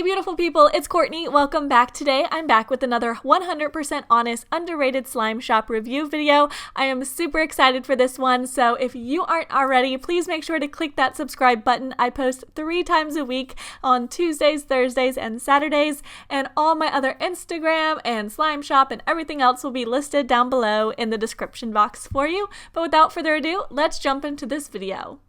Hey beautiful people, it's Courtney. Welcome back. Today I'm back with another 100% honest underrated slime shop review video. I am super excited for this one, so if you aren't already, please make sure to click that subscribe button. I post 3 times a week on Tuesdays, Thursdays, and Saturdays, and all my other Instagram and slime shop and everything else will be listed down below in the description box for you. But without further ado, let's jump into this video.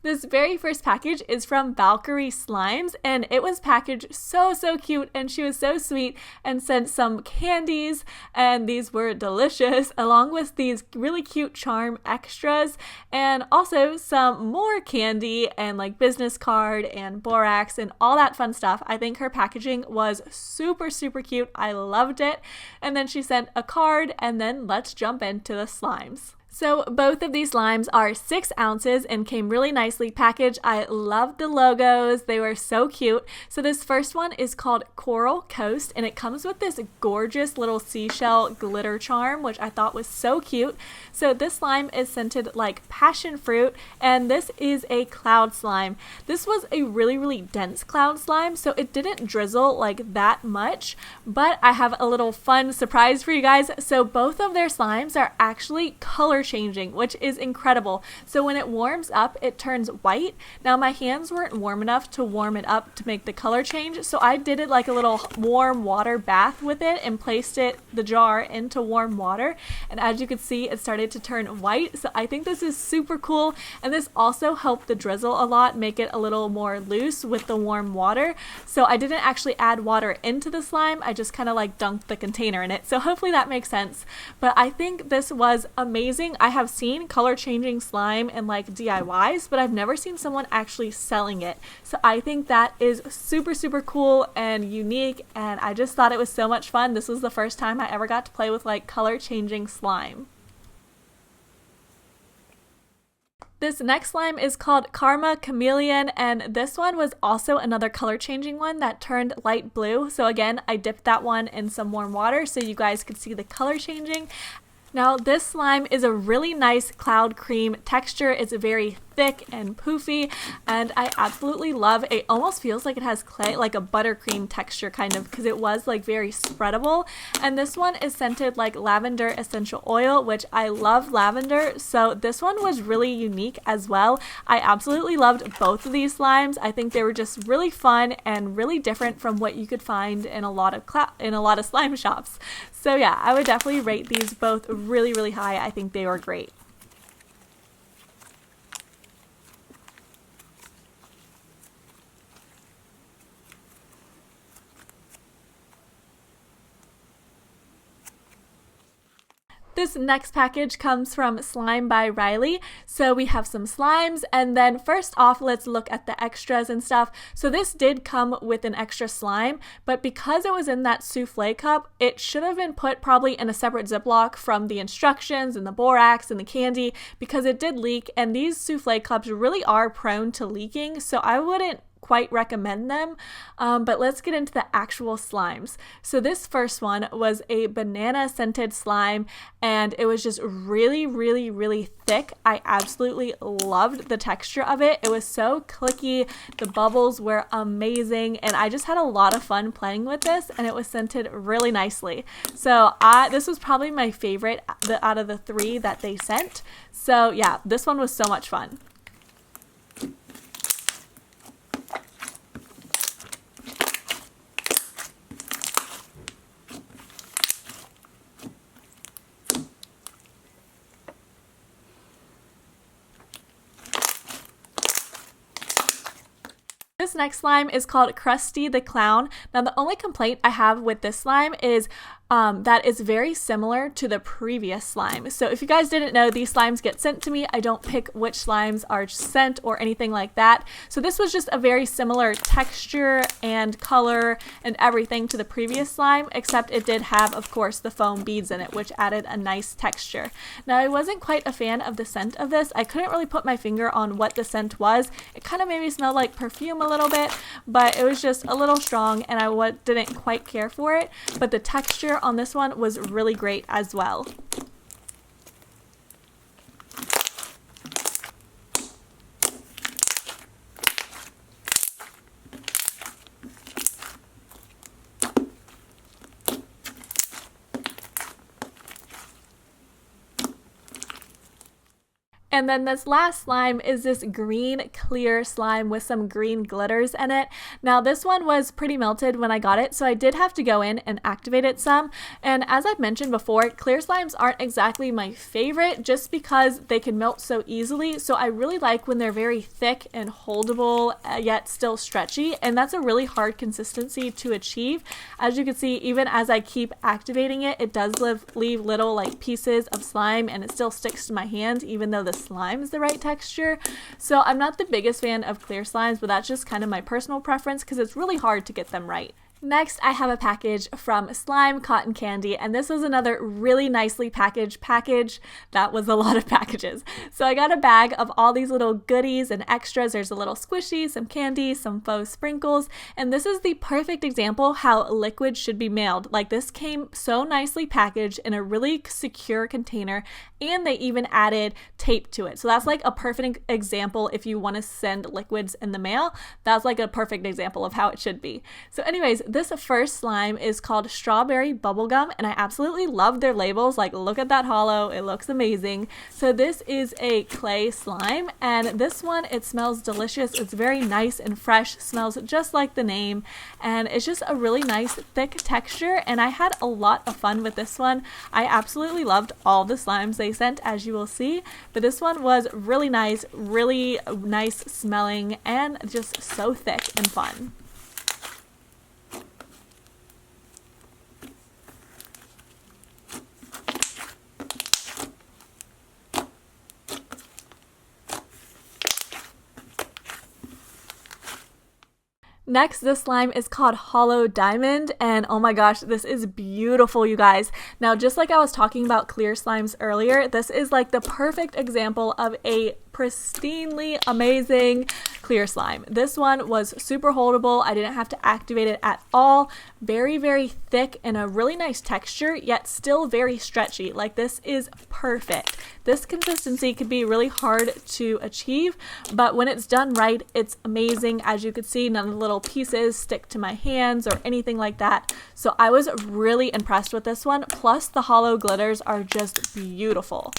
This very first package is from Valkyrie Slimes, and it was packaged so cute, and she was so sweet and sent some candies, and these were delicious, along with these really cute charm extras, and also some more candy and like business card and borax and all that fun stuff. I think her packaging was super cute. I loved it. And then she sent a card, and then let's jump into the slimes. So both of these slimes are 6 ounces and came really nicely packaged. I loved the logos. They were so cute. So this first one is called Coral Coast, and it comes with this gorgeous little seashell glitter charm, which I thought was so cute. So this slime is scented like passion fruit, and this is a cloud slime. This was a really dense cloud slime, so it didn't drizzle like that much, but I have a little fun surprise for you guys. So both of their slimes are actually color changing, which is incredible. So when it warms up, it turns white. Now my hands weren't warm enough to warm it up to make the color change, so I did it like a little warm water bath with it and placed the jar into warm water, and as you can see, it started to turn white. So I think this is super cool, and this also helped the drizzle a lot, make it a little more loose with the warm water. So I didn't actually add water into the slime, I just kind of like dunked the container in it. So hopefully that makes sense, but I think this was amazing. I have seen color changing slime in like DIYs, but I've never seen someone actually selling it. So I think that is super cool and unique, and I just thought it was so much fun. This was the first time I ever got to play with like color changing slime. This next slime is called Karma Chameleon, and this one was also another color changing one that turned light blue. So again, I dipped that one in some warm water so you guys could see the color changing. Now this slime is a really nice cloud cream texture. It's very thick and poofy, and I absolutely love it. Almost feels like it has clay, like a buttercream texture kind of, because it was like very spreadable. And this one is scented like lavender essential oil, which I love lavender, so this one was really unique as well. I absolutely loved both of these slimes. I think they were just really fun and really different from what you could find in a lot of slime shops. So yeah, I would definitely rate these both really high. I think they were great. This next package comes from Slime by Riley. So we have some slimes, and then first off, let's look at the extras and stuff. So this did come with an extra slime, but because it was in that souffle cup, it should have been put probably in a separate Ziploc from the instructions and the borax and the candy, because it did leak, and these souffle cups really are prone to leaking, so I wouldn't quite recommend them. But let's get into the actual slimes. So this first one was a banana scented slime, and it was just really thick. I absolutely loved the texture of it. It was so clicky. The bubbles were amazing, and I just had a lot of fun playing with this, and it was scented really nicely. So this was probably my favorite out of the 3 that they sent. So yeah, this one was so much fun. This next slime is called Krusty the Clown. Now the only complaint I have with this slime is that it's very similar to the previous slime. So if you guys didn't know, these slimes get sent to me. I don't pick which slimes are sent or anything like that. So this was just a very similar texture and color and everything to the previous slime, except it did have, of course, the foam beads in it, which added a nice texture. Now I wasn't quite a fan of the scent of this. I couldn't really put my finger on what the scent was. It kind of made me smell like perfume a little bit, but it was just a little strong, and I didn't quite care for it. But the texture on this one was really great as well. And then this last slime is this green clear slime with some green glitters in it. Now this one was pretty melted when I got it, so I did have to go in and activate it some. And as I've mentioned before, clear slimes aren't exactly my favorite just because they can melt so easily. So I really like when they're very thick and holdable yet still stretchy, and that's a really hard consistency to achieve. As you can see, even as I keep activating it, it does leave little like pieces of slime, and it still sticks to my hand even though the slime is the right texture. So I'm not the biggest fan of clear slimes, but that's just kind of my personal preference because it's really hard to get them right. Next, I have a package from Slime Cotton Candy, and this was another really nicely packaged package. That was a lot of packages. So I got a bag of all these little goodies and extras. There's a little squishy, some candy, some faux sprinkles, and this is the perfect example how liquid should be mailed. Like, this came so nicely packaged in a really secure container, and they even added tape to it. So that's like a perfect example if you want to send liquids in the mail. That's like a perfect example of how it should be. So anyways, this first slime is called Strawberry Bubblegum, and I absolutely love their labels. Like, look at that hollow, it looks amazing. So this is a clay slime, and this one, it smells delicious. It's very nice and fresh, smells just like the name, and it's just a really nice thick texture, and I had a lot of fun with this one. I absolutely loved all the slimes they sent, as you will see, but this one was really nice smelling, and just so thick and fun. Next, this slime is called Hollow Diamond, and oh my gosh, this is beautiful, you guys. Now, just like I was talking about clear slimes earlier, this is like the perfect example of a pristinely amazing clear slime. This one was super holdable. I didn't have to activate it at all. Very, very thick and a really nice texture, yet still very stretchy. Like, this is perfect. This consistency could be really hard to achieve, but when it's done right, it's amazing. As you can see, none of the little pieces stick to my hands or anything like that. So I was really impressed with this one. Plus, the hollow glitters are just beautiful.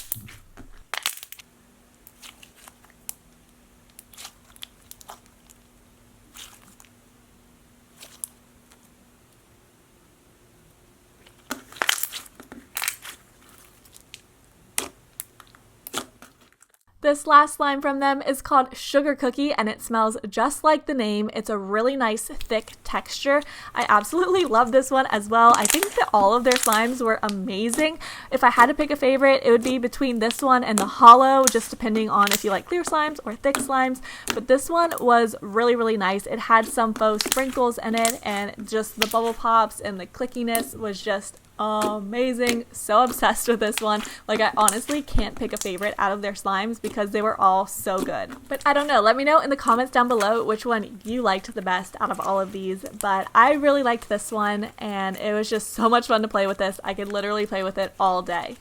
This last slime from them is called Sugar Cookie, and it smells just like the name. It's a really nice thick texture. I absolutely love this one as well. I think that all of their slimes were amazing. If I had to pick a favorite, it would be between this one and the hollow, just depending on if you like clear slimes or thick slimes. But this one was really, really nice. It had some faux sprinkles in it, and just the bubble pops and the clickiness was just amazing. So obsessed with this one. Like, I honestly can't pick a favorite out of their slimes because they were all so good. But I don't know, let me know in the comments down below which one you liked the best out of all of these. But I really liked this one, and it was just so much fun to play with this. I could literally play with it all day.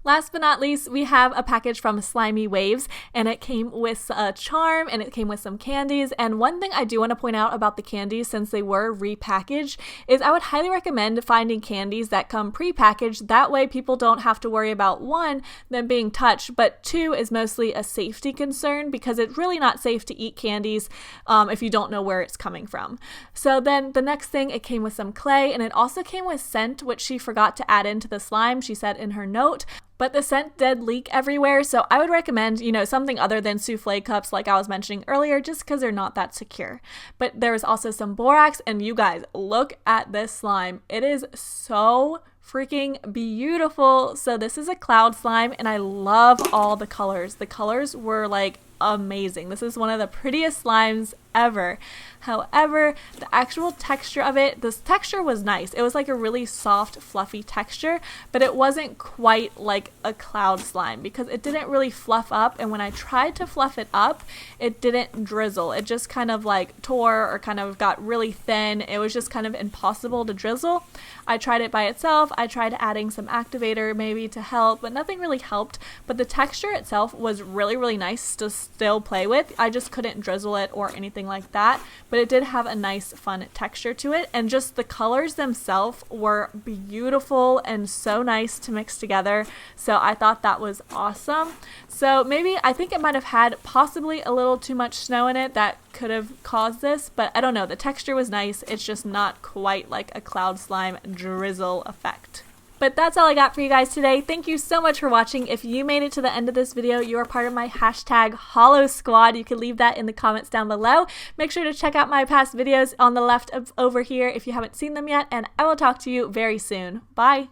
Last but not least, we have a package from Slimy Waves, and it came with a charm, and it came with some candies. And one thing I do want to point out about the candies, since they were repackaged, is I would highly recommend finding candies that come pre-packaged. That way people don't have to worry about, one, them being touched, but two, is mostly a safety concern, because it's really not safe to eat candies if you don't know where it's coming from. So then the next thing, it came with some clay, and it also came with scent, which she forgot to add into the slime, she said in her note. But the scent did leak everywhere, so I would recommend, something other than souffle cups like I was mentioning earlier, just because they're not that secure. But there was also some borax, and you guys, look at this slime. It is so freaking beautiful. So this is a cloud slime, and I love all the colors. The colors were like amazing. This is one of the prettiest slimes ever. However, the actual texture of it, this texture was nice. It was like a really soft, fluffy texture, but it wasn't quite like a cloud slime because it didn't really fluff up, and when I tried to fluff it up, it didn't drizzle. It just kind of like tore or kind of got really thin. It was just kind of impossible to drizzle. I tried it by itself. I tried adding some activator maybe to help, but nothing really helped. But the texture itself was really, really nice to still play with. I just couldn't drizzle it or anything like that, but it did have a nice fun texture to it, and just the colors themselves were beautiful and so nice to mix together. So I thought that was awesome. So maybe I think it might have had possibly a little too much snow in it that could have caused this, but I don't know. The texture was nice. It's just not quite like a cloud slime drizzle effect. But that's all I got for you guys today. Thank you so much for watching. If you made it to the end of this video, you are part of my hashtag Hollow Squad. You can leave that in the comments down below. Make sure to check out my past videos on the left over here if you haven't seen them yet, and I will talk to you very soon. Bye!